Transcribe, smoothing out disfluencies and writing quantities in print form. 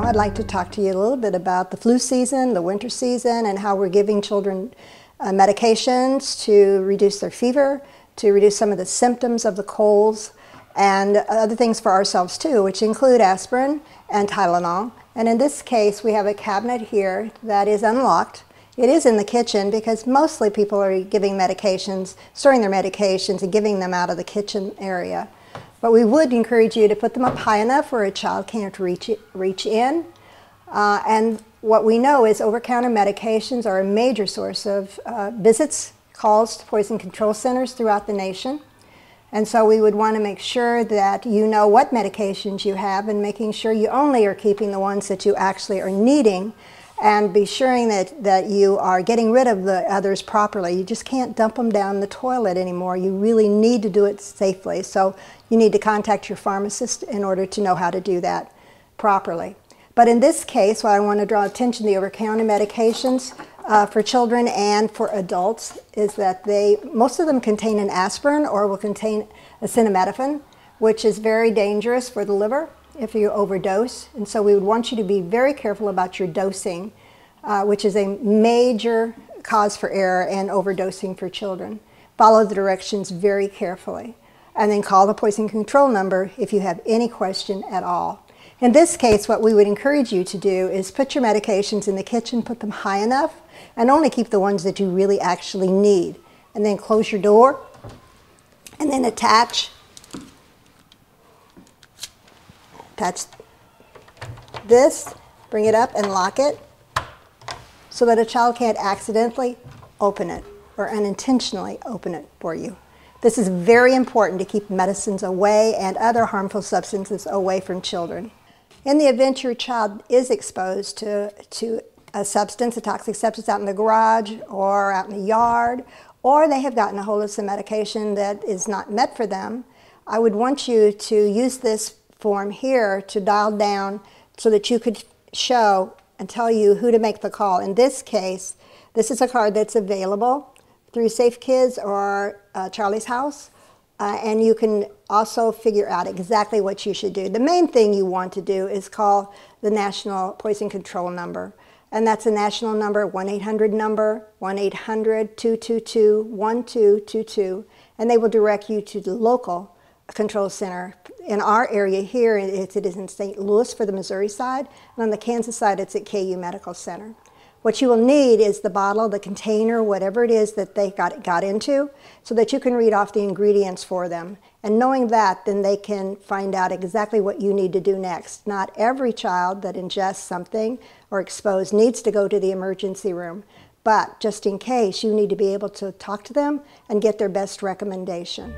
Now I'd like to talk to you a little bit about the flu season, the winter season, and how we're giving children medications to reduce their fever, to reduce some of the symptoms of the colds, and other things for ourselves too, which include aspirin and Tylenol. And in this case, we have a cabinet here that is unlocked. It is in the kitchen because mostly people are giving medications, storing their medications and giving them out of the kitchen area. But we would encourage you to put them up high enough where a child can't reach in. And what we know is over-counter medications are a major source of visits, calls to poison control centers throughout the nation. And so we would want to make sure that you know what medications you have and making sure you only are keeping the ones that you actually are needing, and be sure that you are getting rid of the others properly. You just can't dump them down the toilet anymore. You really need to do it safely. So you need to contact your pharmacist in order to know how to do that properly. But in this case, what I want to draw attention to the over-counter medications for children and for adults is that most of them contain an aspirin or will contain acetaminophen, which is very dangerous for the liver if you overdose. And so we would want you to be very careful about your dosing, which is a major cause for error and overdosing for children. Follow the directions very carefully. And then call the poison control number if you have any question at all. In this case, what we would encourage you to do is put your medications in the kitchen, put them high enough, and only keep the ones that you really actually need. And then close your door, and then attach this, bring it up and lock it so that a child can't accidentally open it or unintentionally open it for you. This is very important to keep medicines away and other harmful substances away from children. In the event your child is exposed to a substance, a toxic substance out in the garage or out in the yard, or they have gotten a hold of some medication that is not meant for them, I would want you to use this form here to dial down so that you could show and tell you who to make the call. In this case, this is a card that's available through Safe Kids or Charlie's House, and you can also figure out exactly what you should do. The main thing you want to do is call the National Poison Control number, and that's a national number, 1-800 number, 1-800-222-1222, and they will direct you to the local control center. In our area here, it is in St. Louis for the Missouri side, and on the Kansas side, it's at KU Medical Center. What you will need is the bottle, the container, whatever it is that they got into, so that you can read off the ingredients for them. And knowing that, then they can find out exactly what you need to do next. Not every child that ingests something or exposed needs to go to the emergency room, but just in case, you need to be able to talk to them and get their best recommendation.